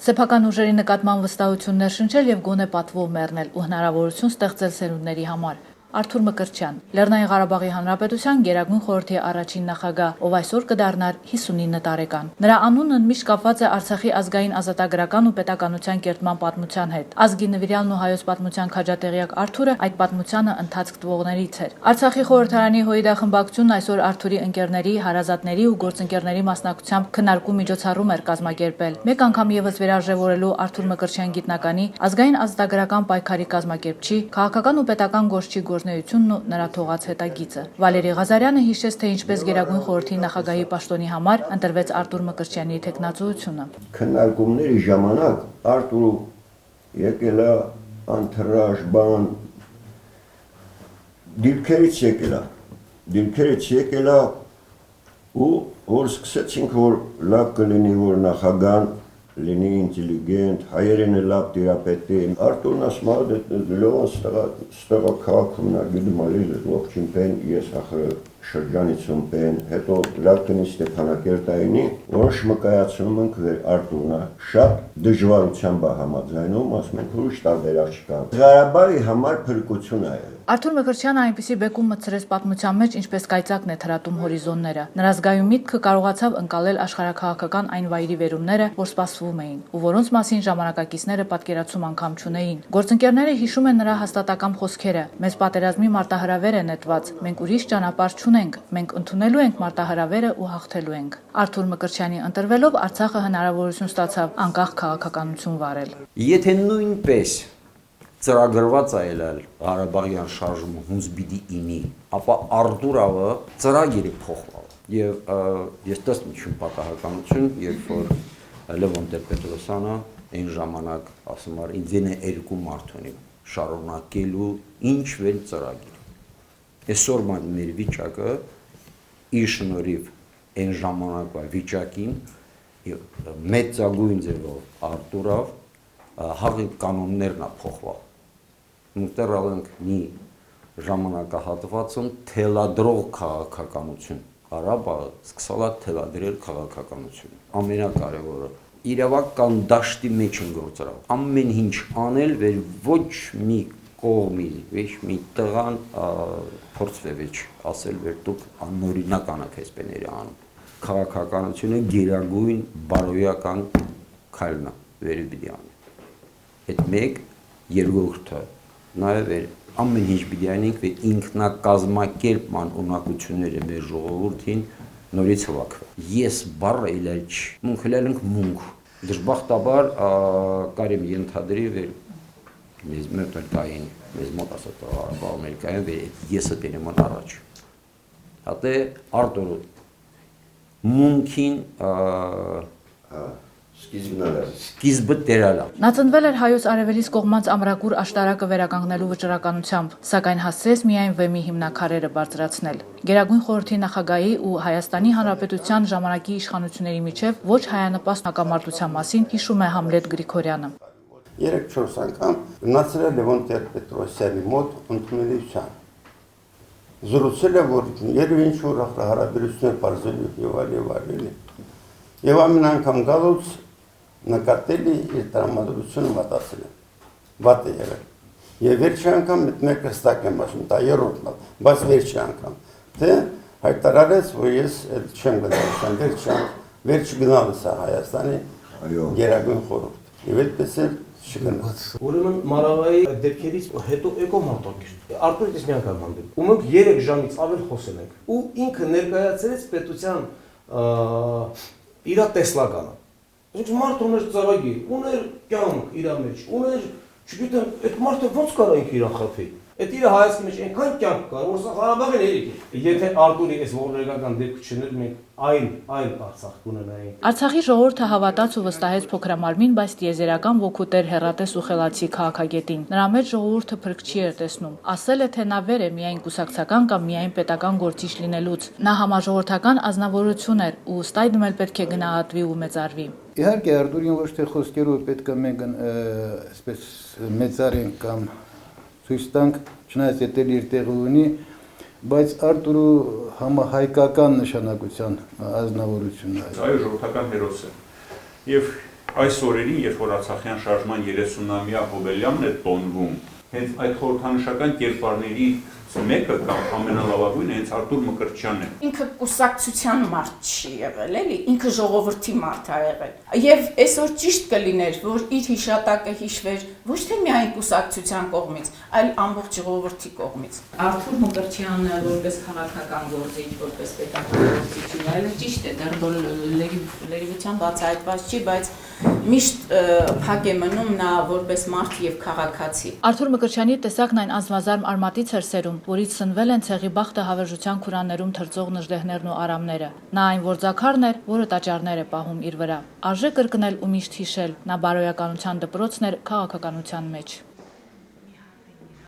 Սեփական ուժերի նկատմամբ վստահություններ շնչել եւ գոնե պատվով մեռնել ու հնարավորություն ստեղծել սերունդների համար։ Արթուր Մկրտչյան, Լեռնային Ղարաբաղի Հանրապետության Գերագույն խորհրդի առաջին նախագահ, ով այսօր կդառնար 59 տարեկան։ Նրա անունը միշտ կապված է Արցախի ազգային ազատագրական ու պետականության կերտման պատմության հետ։ Ազգի նվիրյալն ու հայոց պատմության քաջատեղյակ Արթուրը այդ պատմությանը ընթացք տվողներից էր։ Արցախի խորհրդարանի ՀՅԴ խմբակցությունն այսօր Արթուրի ընկերների, հարազատների ու գործընկերների մասնակցությամբ քննարկում միջոցառում էր կազմակերպել։ Մեկ անգամ եւս վերարժևորելու Արթուր Մկրտչյան գիտնականի, ազգային ազատագրական պայքարի կազմակերպչի, քաղաքական ու պետական գործչի գործունեությունն ու նրա թողած հետագիծը։ Վալերի Ղազարյանը հիշեց, թե ինչպես Գերագույն խորհրդի նախագահի պաշտոնի համար ընտրվեց Արթուր Մկրտչյանի թեկնածությունը։ Քննարկումների ժամանակ Արթուրը եկել է անթրաժ բան դիրքերից եկել է ու որ սկսեցինք որ լավ կլինի որ նախագահան լինի ինտելիգենտ, հայերեն լավ տիրապետի։ Արթուրն ասում է լոն ստեղա քաղաքում նա գիտում ալի ողջին պեն ես ախր շրջանիցում պեն հետո լավ կնի Ստեփանակերտայինի որոշ մկայացնում ենք վեր Արթուրնա շատ դժվարությամբ է համաձայնում ասում ենք ուրիշ տարբերակ չկա։ Ղարաբաղի համար փրկություն է։ Արթուր Մկրտչյանը այնպիսի բեկում մտցրեց պատմության մեջ, ինչպես կայծակն է թրատում հորիզոնները։ Նրա զգայուն միտքը կարողացավ ընկալել աշխարհաքաղաքական այն վայրի վերումները, որ սպասվում էին, ու որոնց մասին ժամանակակիցները պատկերացում անգամ չունեին։ Գործընկերները հիշում են նրա հաստատակամ խոսքերը. «Մեզ պատերազմի մարտահրավեր է նետված, մենք ուրիշ ճանապարհ չունենք, մենք ընդունելու ենք մարտահրավերը ու հաղթելու ենք»։ Արթուր Մկրտչյանի ընտրվելով Արցախը հնարավորություն ստացավ անկախ քաղաքականություն վարել։ Եթե նույնպես ծրագրված է ելալ Ղարաբաղյան շարժումը հունց պիտի ինի, ապա Արթուրը ծրագիրը փոխվավ։ Եվ ես տեսնում եմ պատահականություն, երբ որ Լևոն Տեր-Պետրոսյանը այն ժամանակ ասում էր ինձ են երկու մարդ ունի շարունակելու ինչ-որ ծրագիր։ Այսօր մեր վիճակը իր շնորհիվ այն ժամանակվա վիճակին մեծագույն ձևով Արթուրը հաղի կանոններն է փոխվել։ Մտեր ալենք մի ժամանակահատվածում թելադրող քաղաքականություն։ Ղարաբաղը սկսել է թելադրել քաղաքականություն։ Ամենակարևորը իրավական դաշտի մեջ են գործել։ Ամեն ինչ անել, որ ոչ մի կողմի, ոչ մի տղան փորձվեչ ասել, որ դուք անօրինական եք այսպես անում։ Քաղաքականությունը գերագույն բարոյական քայլն է, վերի պիտի անի։ Այդ մեկ երկրորդը նաև ամեն ինչ պիտի անենք, որ ինքնակազմակերպման ունակությունները մեր ժողովրդին նորից հավաքվեն։ Ես բառը իլել չի, մունք իլել ենք մունք։ Դժբախտաբար կարիմ ենթադրի, որ մեզ մոտ ասած Ամերիկայում եսը տենեման առաջ։ Հատե Արթուրը մունքին սկիզբը տերալա։ Նա ծնվել էր հայոց արևելից կողմած ամրագուր աշտարակը վերականգնելու վճռականությամբ, սակայն հասցրեց միայն վեմի հիմնաքարերը բարձրացնել։ Գերագույն խորհրդի նախագահի ու Հայաստանի Հանրապետության ժամանակի իշխանությունների միջև ոչ հայանպաստ հակամարտության մասին հիշում է Համլետ Գրիգորյանը։ 3-4 անգամ գնացել է Լևոն Տեր-Պետրոսյանի մոտ ընդունելության։ Զրուցել է, որ երբ ինչ-որ հարաբերություններ բարձրելու եւ այլ։ Եվ ամեն անգամ գալուց նկատելի իր տրամադրությունը մտածել է։ Վատ է եղել։ Եվ վերջի անգամ մեկ հստակ եմ ասում, դա երրորդն է, բայց վերջի անգամ, թե հայտարարեց, որ ես չեմ գնալ, վերջի գնալս է Հայաստանի Գերագույն խորհուրդ։ Եվ այդպես էլ չգնաց։ Ուրեմն Մարաղայի դեպքերից հետո էկո մարտակիր։ Արթուրը դες մի անգամ հանդիպ։ Ու մենք 3 ժամից ավել խոսել ենք։ Ու ինքը ներկայացրեց պետության իր տեսլականը։ Իսկ մարդը ուներ ծրագիր, ուներ կյանք իր մեջ, ուներ, չգիտեմ, այդ մարդը ոնց կարող ենք իրան խփի։ Այդ իր հայացքի մեջ այնքան կյանք կար, որ սա Ղարաբաղն էլի։ Եթե Արթուրի այս ողբերգական դեպքը չներ, մենք այլ Արցախ կունենայինք։ Արցախի ժողովուրդը հավատաց ու վստահեց փոքրամարմին, բայց տիեզերական ոգուտեր հեռատես ու խելացի քաղաքագետին։ Նրա մեջ ժողովուրդը փրկչի էր տեսնում։ Ասել է, թե նա վեր է միայն կուսակցական կամ միայն պետական գործիչ լինելուց։ Նա համաժողովրդական ազնվորություն էր ու ըստ այդմ էլ պետք է գնահատվի ու մեծարվի։ Իհարկե Արթուրին ոչ թե խոսքերով պետք է մենք այսպես մեծարենք կամ ցույց տանք, չնայած դա իր տեղը ունի, բայց Արթուրը համահայկական նշանակության ազնվորությունն է։ Այո, ժողովրդական հերոս է։ Եվ Այս օրերին, երբ որ Արցախյան շարժման 30-ամյա հոբելյանն է տոնվում, հենց այդ խորհրդանշական կերպարների մեկը կամ ամենալավագույնը հենց Արտուր Մկրտչյանն է։ Ինքը կուսակցության մարդ չի եղել, էլի, ինքը ժողովրդի մարդ է եղել։ Եվ այսօր ճիշտ կլիներ, որ իր հիշատակը հիշվեր ոչ թե միայն կուսակցության կողմից, այլ ամբողջ ժողովրդի կողմից։ Արտուր Մկրտչյանը որպես քաղաքական գործիչ, որպես պետական գործիչ, այլ ճիշտ է, դեռ լրիվությամբ բացահայտված չի, բայց միշտ փակ է մնում նա որպես մարդ եւ քաղաքացի։ Արթուր Մկրտչյանի տեսակն այն ազնվազարմ արմատից էր սերում, որից սնվել են ցեղի բախտը հավերժության քուրաներում թրծող նժդեհներն ու արամները։ Նա այն որձաքարն էր, որը տաճարներ է պահում իր վրա։ Արժե կրկնել ու միշտ հիշել, նա բարոյականության դպրոցն էր քաղաքականության մեջ։